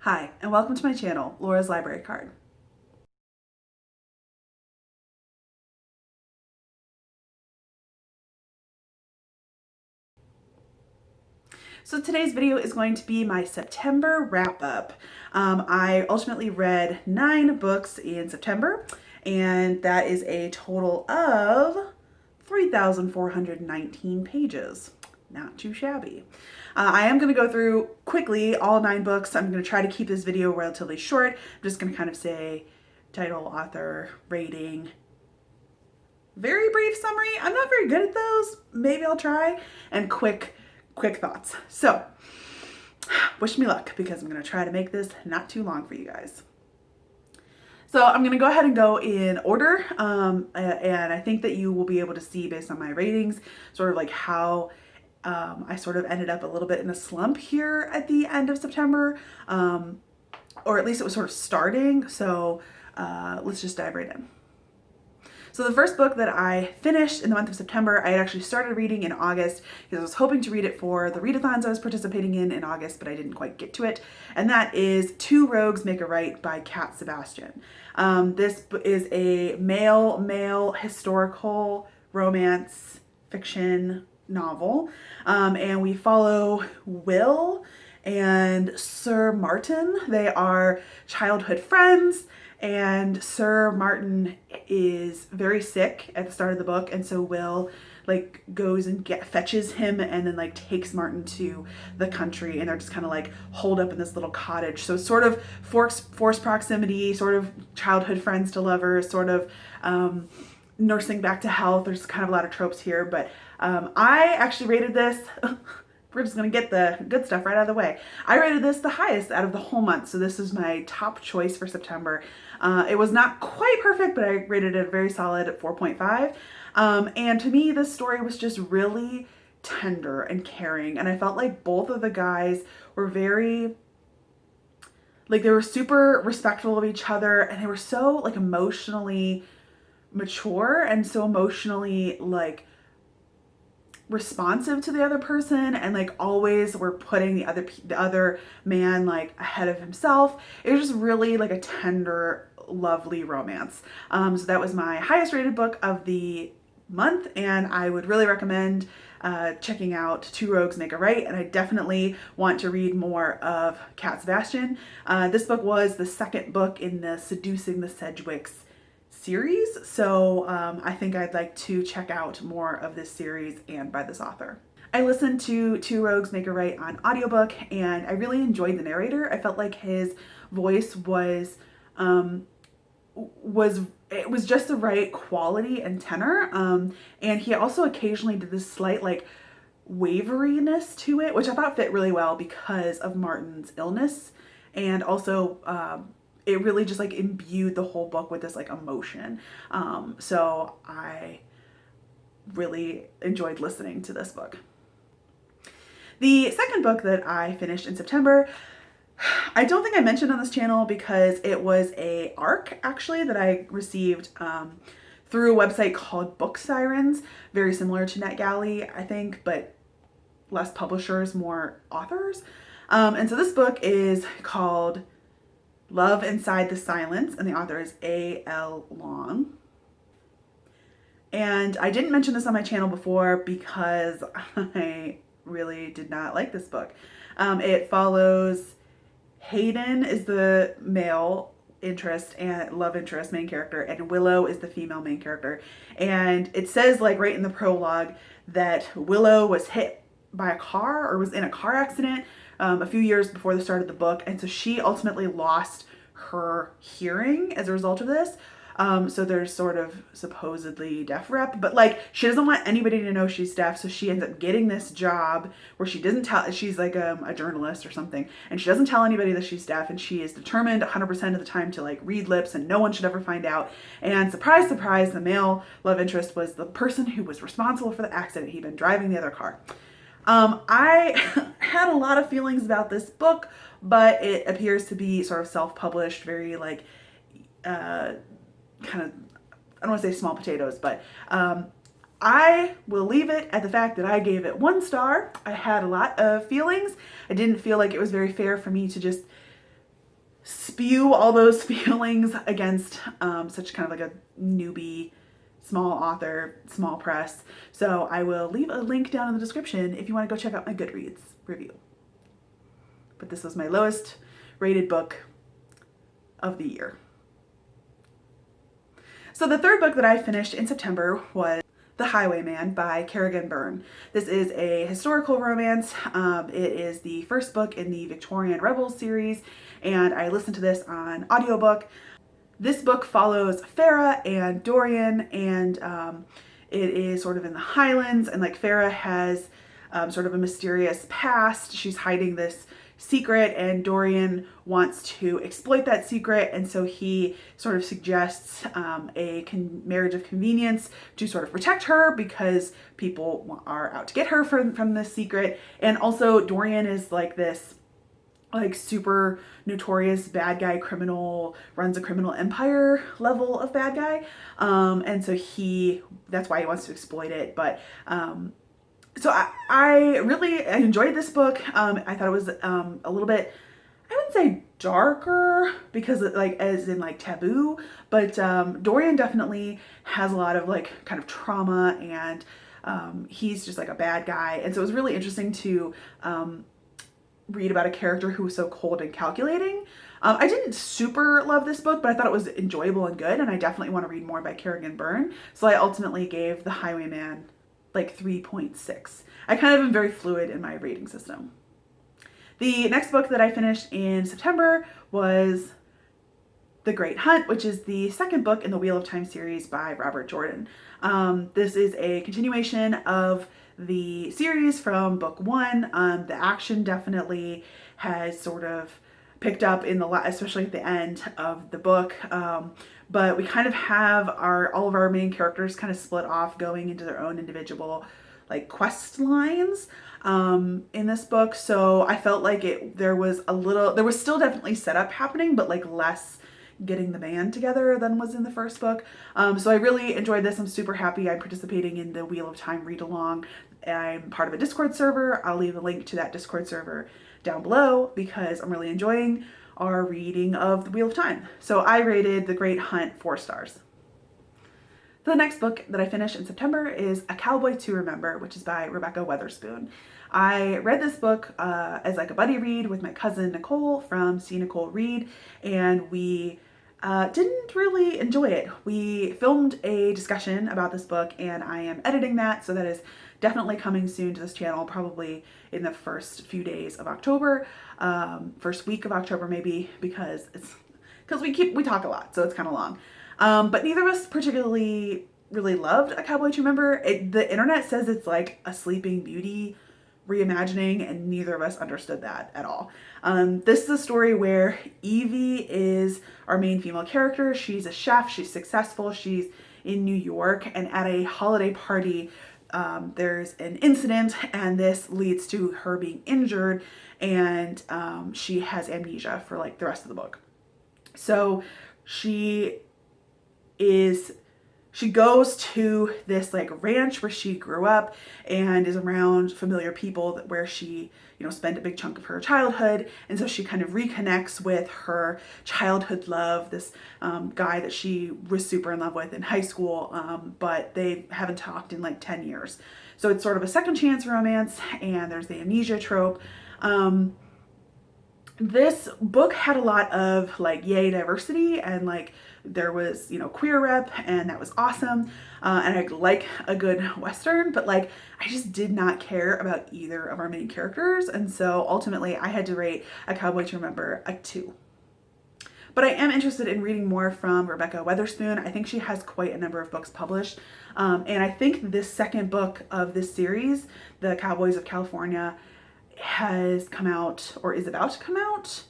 Hi, and welcome to my channel, Laura's Library Card. So today's video is going to be my September wrap-up. I ultimately read 9 books in September, and that is a total of 3,419 pages. Not too shabby. I am going to go through quickly all 9 books. I'm going to try to keep this video relatively short. I'm just going to kind of say title, author, rating, very brief summary. I'm not very good at those. Maybe I'll try. And quick thoughts. So wish me luck because I'm going to try to make this not too long for you guys. So I'm going to go ahead and go in order. And I think that you will be able to see based on my ratings, sort of like how I sort of ended up a little bit in a slump here at the end of September. Or at least it was sort of starting. So let's just dive right in. So the first book that I finished in the month of September, I had actually started reading in August because I was hoping to read it for the readathons I was participating in August, but I didn't quite get to it. And that is Two Rogues Make a Right by Sebastian. This is a male historical romance fiction novel. And we follow Will and Sir Martin. They are childhood friends. And Sir Martin is very sick at the start of the book, and so Will like goes and fetches him and then like takes Martin to the country, and they're just kind of like holed up in this little cottage. So sort of forced proximity, sort of childhood friends to lovers, sort of nursing back to health. There's kind of a lot of tropes here, but I actually rated this we're just going to get the good stuff right out of the way. I rated this the highest out of the whole month, so this is my top choice for September. It was not quite perfect, but I rated it a very solid 4.5. And to me, this story was just really tender and caring, and I felt like both of the guys were very, like, they were super respectful of each other, and they were so, like, emotionally mature and so emotionally, like, responsive to the other person, and like always were putting the other man like ahead of himself. It was just really like a tender, lovely romance. So that was my highest rated book of the month, and I would really recommend checking out Two Rogues Make a Right, and I definitely want to read more of Sebastian. This book was the second book in the Seducing the Sedgwicks series, so I think I'd like to check out more of this series and by this author. I listened to Two Rogues Make a Right on audiobook, and I really enjoyed the narrator. I felt like his voice was it was just the right quality and tenor, and he also occasionally did this slight like waveriness to it, which I thought fit really well because of Martin's illness, and also it really just like imbued the whole book with this like emotion. So I really enjoyed listening to this book. The second book that I finished in September, I don't think I mentioned on this channel because it was a ARC actually that I received through a website called Book Sirens, very similar to NetGalley, I think, but less publishers, more authors. And so this book is called Love Inside the Silence, and the author is A.L. Long. And I didn't mention this on my channel before because I really did not like this book. It follows Hayden is the male interest and love interest main character, and Willow is the female main character. And it says like right in the prologue that Willow was hit by a car or was in a car accident a few years before the start of the book, and so she ultimately lost her hearing as a result of this. So there's sort of supposedly deaf rep, but like she doesn't want anybody to know she's deaf, so she ends up getting this job where she doesn't tell, she's like a journalist or something, and she doesn't tell anybody that she's deaf, and she is determined 100% of the time to like read lips and no one should ever find out. And surprise, surprise, the male love interest was the person who was responsible for the accident. He'd been driving the other car. I had a lot of feelings about this book, but it appears to be sort of self-published, very like, kind of, I don't want to say small potatoes, but I will leave it at the fact that I gave it 1 star. I had a lot of feelings. I didn't feel like it was very fair for me to just spew all those feelings against such kind of like a newbie, small author, small press. So I will leave a link down in the description if you want to go check out my Goodreads review. But this was my lowest rated book of the year. So the third book that I finished in September was The Highwayman by Kerrigan Byrne. This is a historical romance. It is the first book in the Victorian Rebels series, and I listened to this on audiobook. This book follows Farah and Dorian, and it is sort of in the Highlands, and like Farah has sort of a mysterious past. She's hiding this secret, and Dorian wants to exploit that secret, and so he sort of suggests a marriage of convenience to sort of protect her because people are out to get her from this secret. And also Dorian is like this like super notorious bad guy criminal, runs a criminal empire level of bad guy, and so that's why he wants to exploit it. But so I really enjoyed this book. I thought it was a little bit, I wouldn't say darker because like as in like taboo, but Dorian definitely has a lot of like kind of trauma, and he's just like a bad guy. And so it was really interesting to read about a character who was so cold and calculating. I didn't super love this book, but I thought it was enjoyable and good, and I definitely want to read more by Kerrigan Byrne. So I ultimately gave The Highwayman like 3.6. I kind of am very fluid in my rating system. The next book that I finished in September was The Great Hunt, which is the second book in the Wheel of Time series by Robert Jordan. This is a continuation of the series from book one. The action definitely has sort of picked up in especially at the end of the book. But we kind of have all of our main characters kind of split off, going into their own individual like quest lines in this book. So I felt like there was still definitely setup happening, but like less getting the band together than was in the first book. So I really enjoyed this. I'm super happy I'm participating in the Wheel of Time read along. I'm part of a Discord server. I'll leave a link to that Discord server down below because I'm really enjoying our reading of the Wheel of Time. So I rated The Great Hunt 4 stars. The next book that I finished in September is A Cowboy To Remember, which is by Rebekah Weatherspoon. I read this book as like a buddy read with my cousin Nicole from See Nicole Read, and we didn't really enjoy it. We filmed a discussion about this book, and I am editing that, so that is definitely coming soon to this channel, probably in the first few days of October, first week of October maybe, because we talk a lot, so it's kind of long. But neither of us particularly really loved A Cowboy To Remember. The internet says it's like a Sleeping Beauty reimagining, and neither of us understood that at all. This is a story where Evie is our main female character. She's a chef, she's successful, she's in New York, and at a holiday party, there's an incident, and this leads to her being injured, and she has amnesia for like the rest of the book. So she goes to this like ranch where she grew up and is around familiar people where she, spent a big chunk of her childhood. And so she kind of reconnects with her childhood love, this guy that she was super in love with in high school, but they haven't talked in like 10 years. So it's sort of a second chance romance, and there's the amnesia trope. This book had a lot of like yay diversity, and like there was queer rep, and that was awesome, and I like a good Western, but like I just did not care about either of our main characters, and so ultimately I had to rate A Cowboy To Remember a 2. But I am interested in reading more from Rebekah Weatherspoon. I think she has quite a number of books published, and I think this second book of this series, The Cowboys of California, has come out or is about to come out.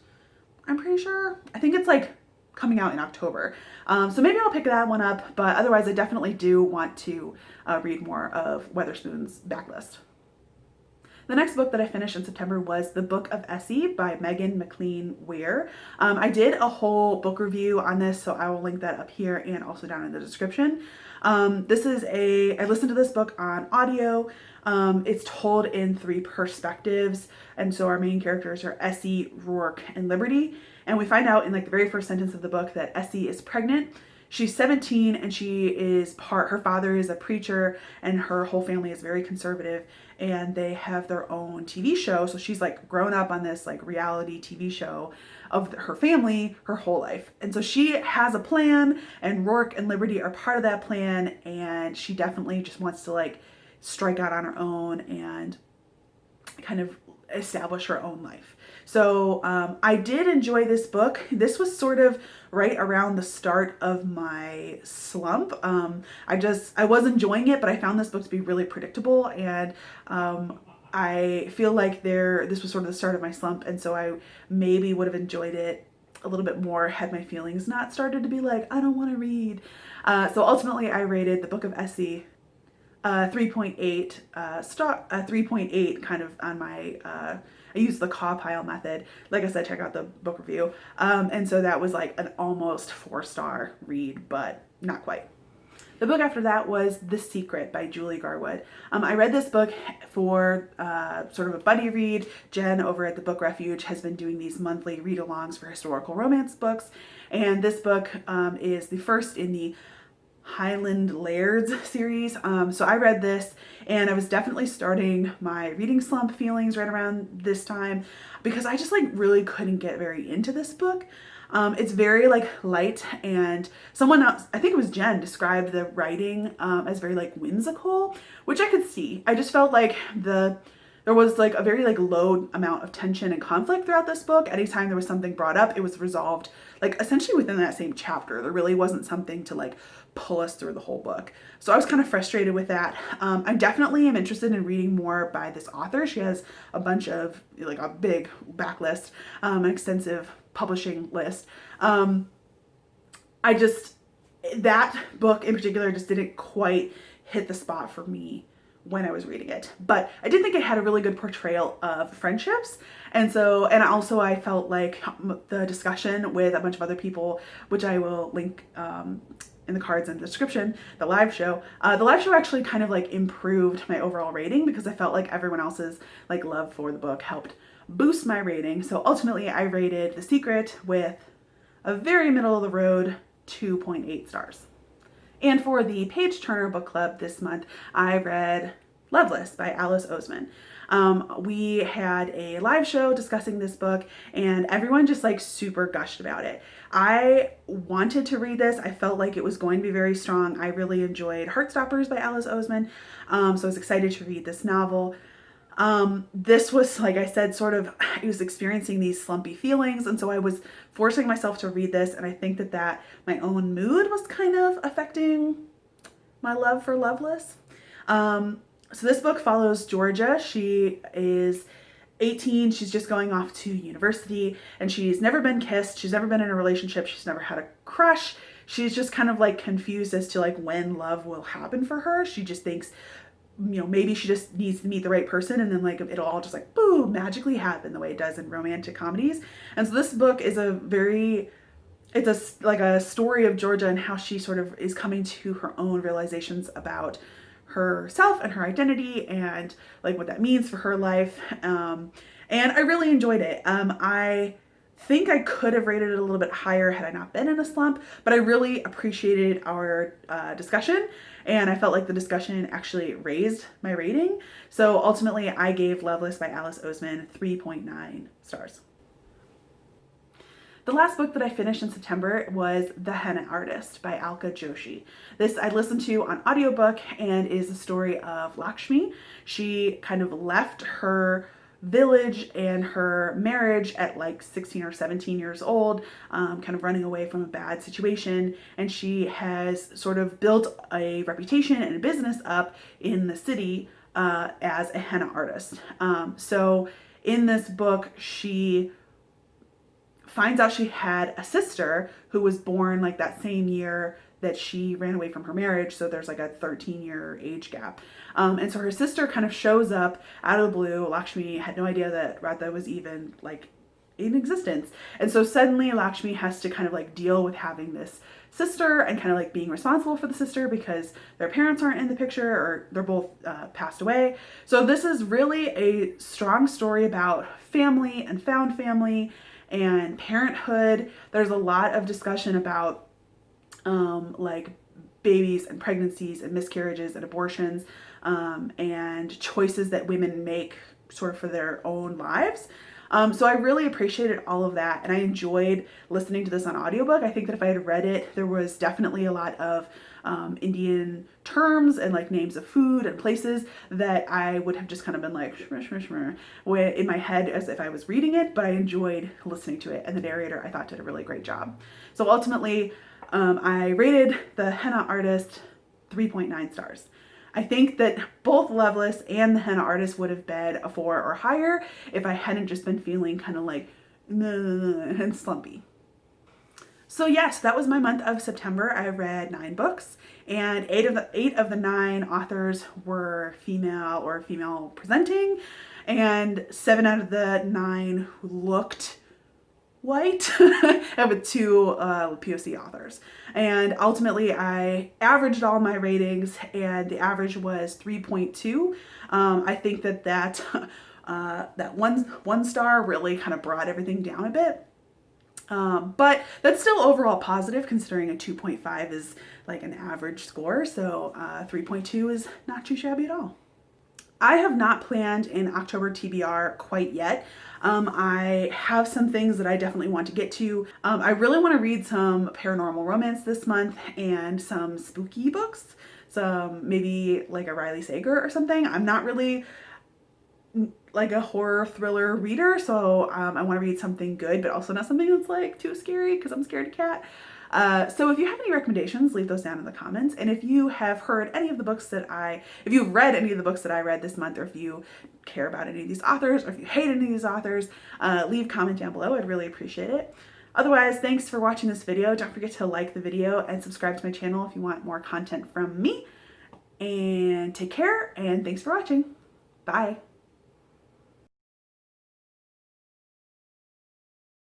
I'm pretty sure. I think it's like coming out in October. So maybe I'll pick that one up, but otherwise I definitely do want to read more of Weatherspoon's backlist. The next book that I finished in September was The Book of Essie by Meghan MacLean Weir. I did a whole book review on this, so I will link that up here and also down in the description. I listened to this book on audio. It's told in 3 perspectives, and so our main characters are Essie, Rourke, and Liberty. And we find out in like the very first sentence of the book that Essie is pregnant. She's 17 and her father is a preacher and her whole family is very conservative and they have their own TV show. So she's like grown up on this like reality TV show of her family her whole life. And so she has a plan and Rourke and Liberty are part of that plan, and she definitely just wants to like strike out on her own and kind of establish her own life. So I did enjoy this book. This was sort of right around the start of my slump. I was enjoying it, but I found this book to be really predictable, and I feel like this was sort of the start of my slump, and so I maybe would have enjoyed it a little bit more had my feelings not started to be like, I don't want to read. So ultimately I rated The Book of Essie 3.8 3.8 kind of on my I used the caw pile method. Like I said, check out the book review. And so that was like an almost 4-star read, but not quite. The book after that was The Secret by Julie Garwood. I read this book for sort of a buddy read. Jen over at the Book Refuge has been doing these monthly read-alongs for historical romance books. And this book is the first in the Highland Lairds series. So I read this and I was definitely starting my reading slump feelings right around this time because I just like really couldn't get very into this book. It's very like light, and someone else, I think it was Jen, described the writing as very like whimsical, which I could see. I just felt like there was like a very like low amount of tension and conflict throughout this book. Anytime there was something brought up, it was resolved like essentially within that same chapter. There really wasn't something to like pull us through the whole book. So I was kind of frustrated with that. I definitely am interested in reading more by this author. She has a bunch of like a big backlist, an extensive publishing list. That book in particular just didn't quite hit the spot for me when I was reading it, but I did think it had a really good portrayal of friendships. And also I felt like the discussion with a bunch of other people, which I will link in the cards in the description, the live show actually kind of like improved my overall rating because I felt like everyone else's like love for the book helped boost my rating. So ultimately I rated The Secret with a very middle of the road 2.8 stars. And for the Page Turner Book Club this month, I read Loveless by Alice Oseman. We had a live show discussing this book and everyone just like super gushed about it. I wanted to read this. I felt like it was going to be very strong. I really enjoyed Heartstoppers by Alice Oseman. So I was excited to read this novel. This was, like I said, I was experiencing these slumpy feelings, and so I was forcing myself to read this, and I think that my own mood was kind of affecting my love for Loveless. So this book follows Georgia. She is 18, she's just going off to university, and she's never been kissed, she's never been in a relationship, she's never had a crush. She's just kind of like confused as to like when love will happen for her. She just thinks, maybe she just needs to meet the right person and then like it'll all just like boom magically happen the way it does in romantic comedies. And so this book is like a story of Georgia and how she sort of is coming to her own realizations about herself and her identity and like what that means for her life. And I really enjoyed it. I think I could have rated it a little bit higher had I not been in a slump, but I really appreciated our discussion, and I felt like the discussion actually raised my rating. So ultimately I gave Loveless by Alice Oseman 3.9 stars. The last book that I finished in September was The Henna Artist by Alka Joshi. This I listened to on audiobook and is the story of Lakshmi. She kind of left her village and her marriage at like 16 or 17 years old, kind of running away from a bad situation, and she has sort of built a reputation and a business up in the city as a henna artist. So in this book she finds out she had a sister who was born like that same year that she ran away from her marriage, so there's like a 13-year age gap. And so her sister kind of shows up out of the blue. Lakshmi had no idea that Radha was even like in existence. And so suddenly Lakshmi has to kind of like deal with having this sister and kind of like being responsible for the sister because their parents aren't in the picture, or they're both passed away. So this is really a strong story about family and found family and parenthood. There's a lot of discussion about like babies and pregnancies and miscarriages and abortions, and choices that women make sort of for their own lives. So I really appreciated all of that, and I enjoyed listening to this on audiobook. I think that if I had read it, there was definitely a lot of Indian terms and like names of food and places that I would have just kind of been like shmur, shmur, shmur, in my head as if I was reading it, but I enjoyed listening to it, and the narrator I thought did a really great job. So ultimately, I rated the Henna Artist 3.9 stars. I think that both Loveless and the Henna Artist would have been a 4 or higher if I hadn't just been feeling kind of like and slumpy. So yes, that was my month of September. I read 9 books, and 8 of the 9 authors were female or female presenting, and 7 out of the 9 looked white, and with 2 POC authors. And ultimately I averaged all my ratings, and the average was 3.2. I think that one star really kind of brought everything down a bit. But that's still overall positive, considering a 2.5 is like an average score. So 3.2 is not too shabby at all. I have not planned an October TBR quite yet. I have some things that I definitely want to get to. I really want to read some paranormal romance this month and some spooky books. Some maybe like a Riley Sager or something. I'm not really like a horror thriller reader, so I want to read something good, but also not something that's like too scary because I'm scared of cat. So if you have any recommendations, leave those down in the comments. And if you have heard any of the books if you've read any of the books that I read this month, or if you care about any of these authors, or if you hate any of these authors, leave a comment down below. I'd really appreciate it. Otherwise, thanks for watching this video. Don't forget to like the video and subscribe to my channel if you want more content from me. And take care, and thanks for watching. Bye.